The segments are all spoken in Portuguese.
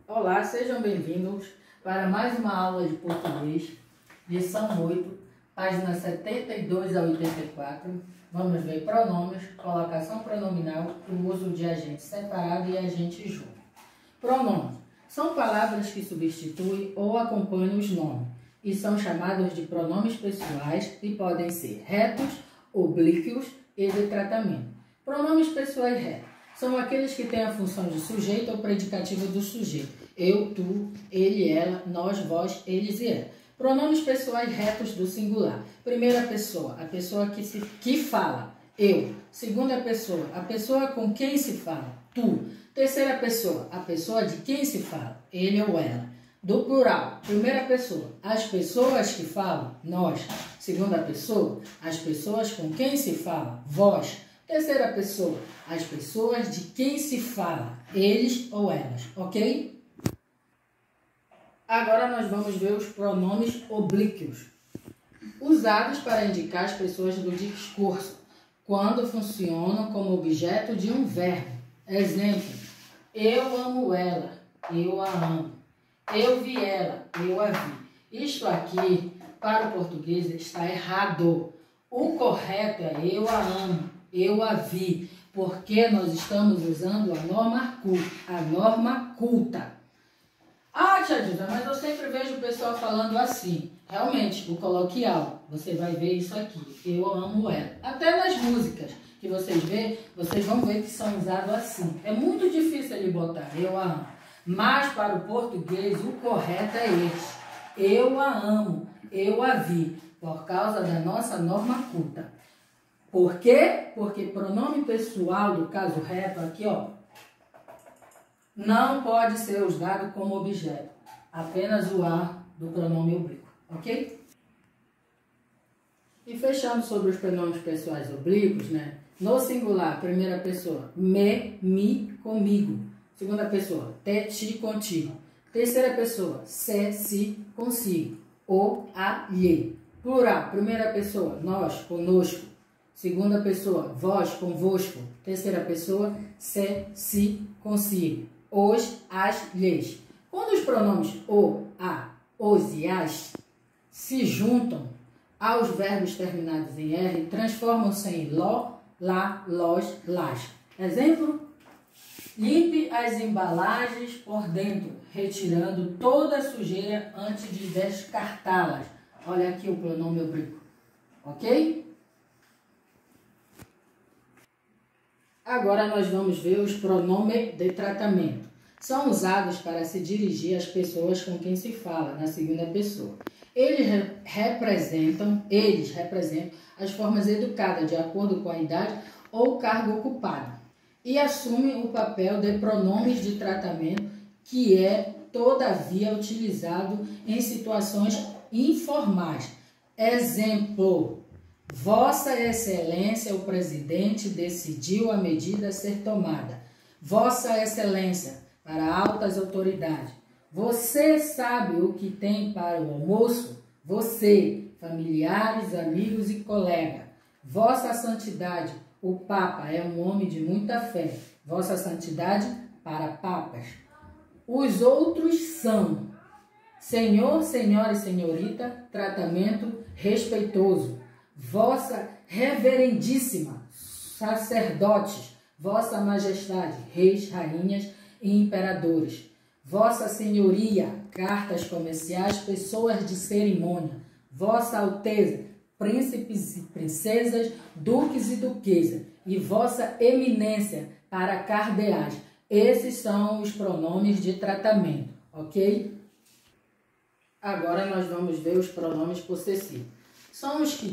Olá, sejam bem-vindos para mais uma aula de português, lição 8, páginas 72 a 84. Vamos ver pronomes, colocação pronominal, o uso de agente separado e agente junto. Pronomes são palavras que substituem ou acompanham os nomes e são chamados de pronomes pessoais e podem ser retos, oblíquos e de tratamento. Pronomes pessoais retos são aqueles que têm a função de sujeito ou predicativo do sujeito. Eu, tu, ele, ela, nós, vós, eles e ela. Pronomes pessoais retos do singular. Primeira pessoa, a pessoa que fala. Eu. Segunda pessoa, a pessoa com quem se fala. Tu. Terceira pessoa, a pessoa de quem se fala. Ele ou ela. Do plural. Primeira pessoa, as pessoas que falam. Nós. Segunda pessoa, as pessoas com quem se fala. Vós. Terceira pessoa, as pessoas de quem se fala, eles ou elas, ok? Agora nós vamos ver os pronomes oblíquos, usados para indicar as pessoas do discurso, quando funcionam como objeto de um verbo. Exemplo, eu amo ela, eu a amo. Eu vi ela, eu a vi. Isto aqui, para o português, está errado. O correto é eu a amo. Eu a vi, porque nós estamos usando a norma culta. Ah, tia Dilda, mas eu sempre vejo o pessoal falando assim. Realmente, o coloquial, você vai ver isso aqui. Eu amo ela. Até nas músicas que vocês vão ver que são usados assim. É muito difícil ele botar eu a amo. Mas para o português, o correto é esse. Eu a amo, eu a vi, por causa da nossa norma culta. Por quê? Porque pronome pessoal do caso reto aqui, ó, não pode ser usado como objeto. Apenas o a do pronome oblíquo, ok? E fechando sobre os pronomes pessoais oblíquos, né? No singular, primeira pessoa, me, mi, comigo. Segunda pessoa, te, ti, contigo. Terceira pessoa, se, si, consigo. O, a, lhe. Plural, primeira pessoa, nós, conosco. Segunda pessoa, vós, convosco. Terceira pessoa, se, si, consigo. Os, as, lhes. Quando os pronomes o, a, os e as se juntam aos verbos terminados em R, transformam-se em lo, lá, los, las. Exemplo? Limpe as embalagens por dentro, retirando toda a sujeira antes de descartá-las. Olha aqui o pronome oblíquo. Ok? Agora nós vamos ver os pronomes de tratamento. São usados para se dirigir às pessoas com quem se fala, na segunda pessoa. Eles representam as formas educadas, de acordo com a idade ou cargo ocupado. E assumem o papel de pronomes de tratamento, que é, todavia, utilizado em situações informais. Exemplo: Vossa Excelência, o presidente, decidiu a medida a ser tomada. Vossa Excelência, para altas autoridades. Você sabe o que tem para o almoço? Você, familiares, amigos e colegas. Vossa Santidade, o Papa é um homem de muita fé. Vossa Santidade, para papas. Os outros são Senhor, Senhora e Senhorita, tratamento respeitoso. Vossa Reverendíssima, sacerdotes, Vossa Majestade, reis, rainhas e imperadores. Vossa Senhoria, cartas comerciais, pessoas de cerimônia. Vossa Alteza, príncipes e princesas, duques e duquesas. E Vossa Eminência, para cardeais. Esses são os pronomes de tratamento, ok? Agora nós vamos ver os pronomes possessivos. São os que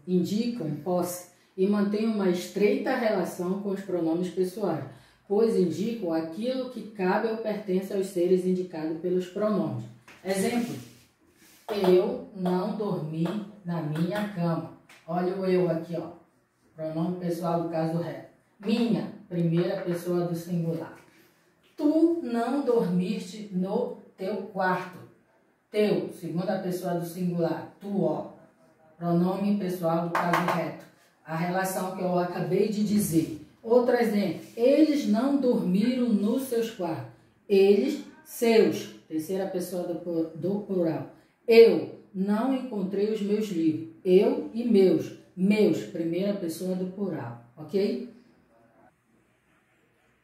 indicam posse e mantêm uma estreita relação com os pronomes pessoais, pois indicam aquilo que cabe ou pertence aos seres indicados pelos pronomes. Exemplo: eu não dormi na minha cama. Olha o eu aqui, ó. Pronome pessoal do caso reto. Minha, primeira pessoa do singular. Tu não dormiste no teu quarto. Teu, segunda pessoa do singular. Tu, ó. Pronome pessoal do caso reto. A relação que eu acabei de dizer. Outro exemplo. Eles não dormiram nos seus quartos. Eles seus, terceira pessoa do plural. Eu não encontrei os meus livros. Eu e meus. Meus, primeira pessoa do plural, ok?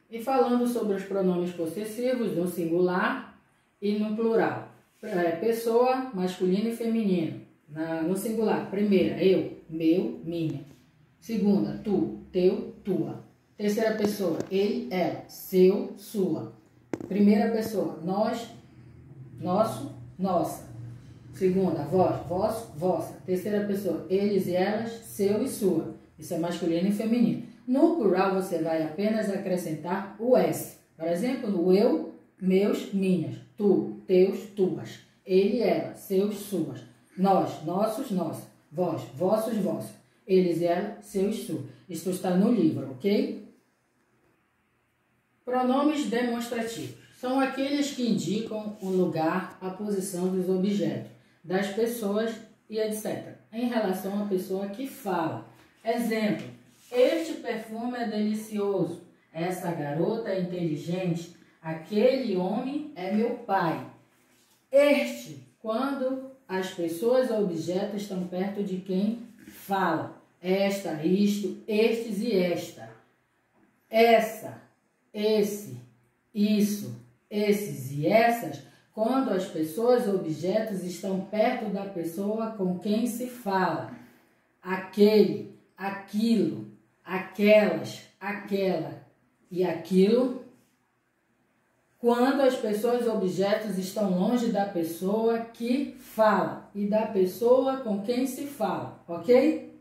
E falando sobre os pronomes possessivos no singular e no plural. Pessoa, masculino e feminino. No singular, primeira, eu, meu, minha. Segunda, tu, teu, tua. Terceira pessoa, ele, ela, seu, sua. Primeira pessoa, nós, nosso, nossa. Segunda, vós, vosso, vossa. Terceira pessoa, eles e elas, seu e sua. Isso é masculino e feminino. No plural, você vai apenas acrescentar o S. Por exemplo, no eu, meus, minhas. Tu, teus, tuas. Ele, ela, seus, suas. Nós, nossos, nossa. Vós, vossos, vossa. Eles e ela, seus, suas. Isso está no livro, ok? Pronomes demonstrativos. São aqueles que indicam o lugar, a posição dos objetos, das pessoas e etc. Em relação à pessoa que fala. Exemplo. Este perfume é delicioso. Essa garota é inteligente. Aquele homem é meu pai. Este, quando as pessoas ou objetos estão perto de quem fala. Esta, isto, estes e esta. Essa, esse, isso, esses e essas, quando as pessoas ou objetos estão perto da pessoa com quem se fala. Aquele, aquilo, aquelas, aquela e aquilo, quando as pessoas ou objetos estão longe da pessoa que fala e da pessoa com quem se fala, ok?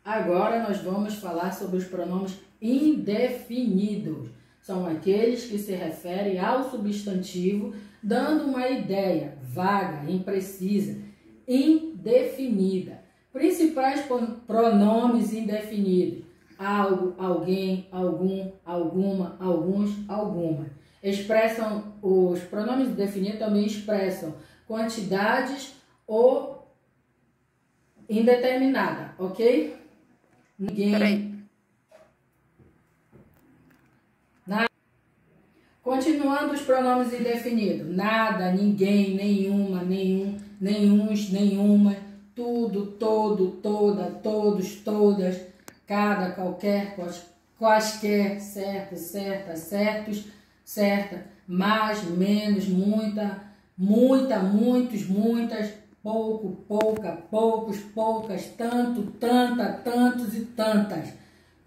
Agora nós vamos falar sobre os pronomes indefinidos. São aqueles que se referem ao substantivo, dando uma ideia vaga, imprecisa, indefinida. Principais pronomes indefinidos: algo, alguém, algum, alguma, alguns, alguma. Os pronomes indefinidos também expressam quantidades ou indeterminada, ok? Ninguém. Nada. Continuando os pronomes indefinidos: nada, ninguém, nenhuma, nenhum, nenhuns, nenhuma, tudo, todo, toda, todos, todas, cada, qualquer, quaisquer, certo, certa, certos, certa, mais, menos, muita, muita, muitos, muitas, pouco, pouca, poucos, poucas, tanto, tanta, tantos e tantas,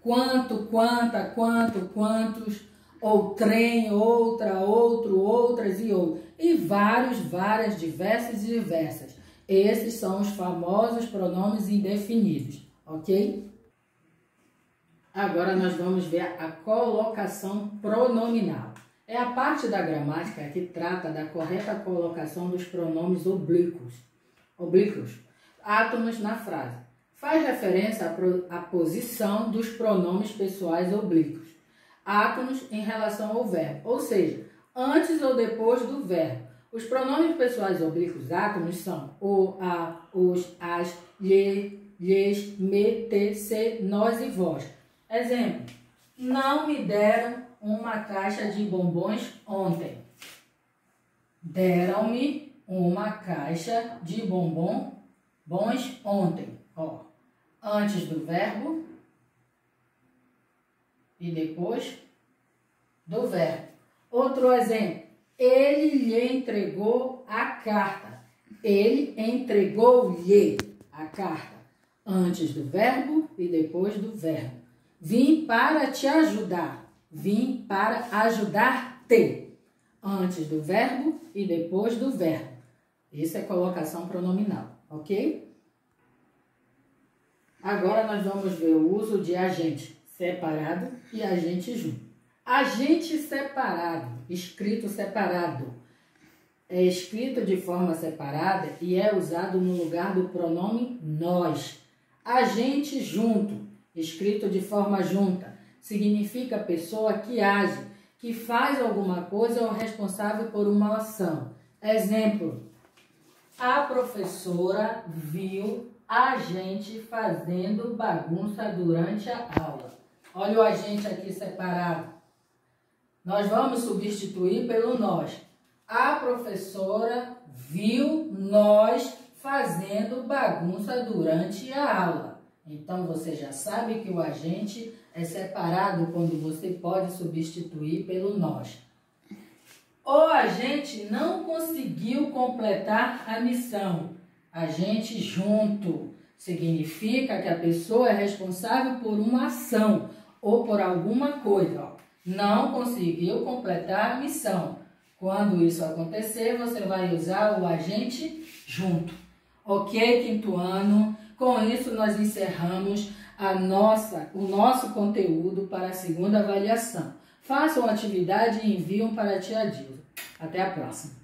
quanto, quanta, quanto, quantos, outrem, outra, outro, outras e outros, e vários, várias, diversas e diversas. Esses são os famosos pronomes indefinidos, ok? Agora nós vamos ver a colocação pronominal. É a parte da gramática que trata da correta colocação dos pronomes oblíquos, átomos na frase. Faz referência à posição dos pronomes pessoais oblíquos, átomos em relação ao verbo, ou seja, antes ou depois do verbo. Os pronomes pessoais oblíquos átomos são o, a, os, as, lhe, lhes, me, te, se, nós e vós. Exemplo: não me deram uma caixa de bombons ontem. Deram-me uma caixa de bombons ontem. Ó, antes do verbo e depois do verbo. Outro exemplo: ele lhe entregou a carta. Ele entregou-lhe a carta. Antes do verbo e depois do verbo. Vim para te ajudar. Vim para ajudar-te. Antes do verbo e depois do verbo. Isso é colocação pronominal, ok? Agora nós vamos ver o uso de agente separado e agente junto. Agente separado, escrito separado, é escrito de forma separada e é usado no lugar do pronome nós. Agente junto, escrito de forma junta, significa pessoa que age, que faz alguma coisa ou responsável por uma ação. Exemplo: a professora viu a gente fazendo bagunça durante a aula. Olha o agente aqui separado. Nós vamos substituir pelo nós. A professora viu nós fazendo bagunça durante a aula. Então, você já sabe que o agente é separado quando você pode substituir pelo nós. O agente não conseguiu completar a missão. Agente junto significa que a pessoa é responsável por uma ação ou por alguma coisa. Ó. Não conseguiu completar a missão. Quando isso acontecer, você vai usar o agente junto. Ok, quinto ano? Com isso, nós encerramos o nosso conteúdo para a segunda avaliação. Façam a atividade e enviam para a tia Dilza. Até a próxima!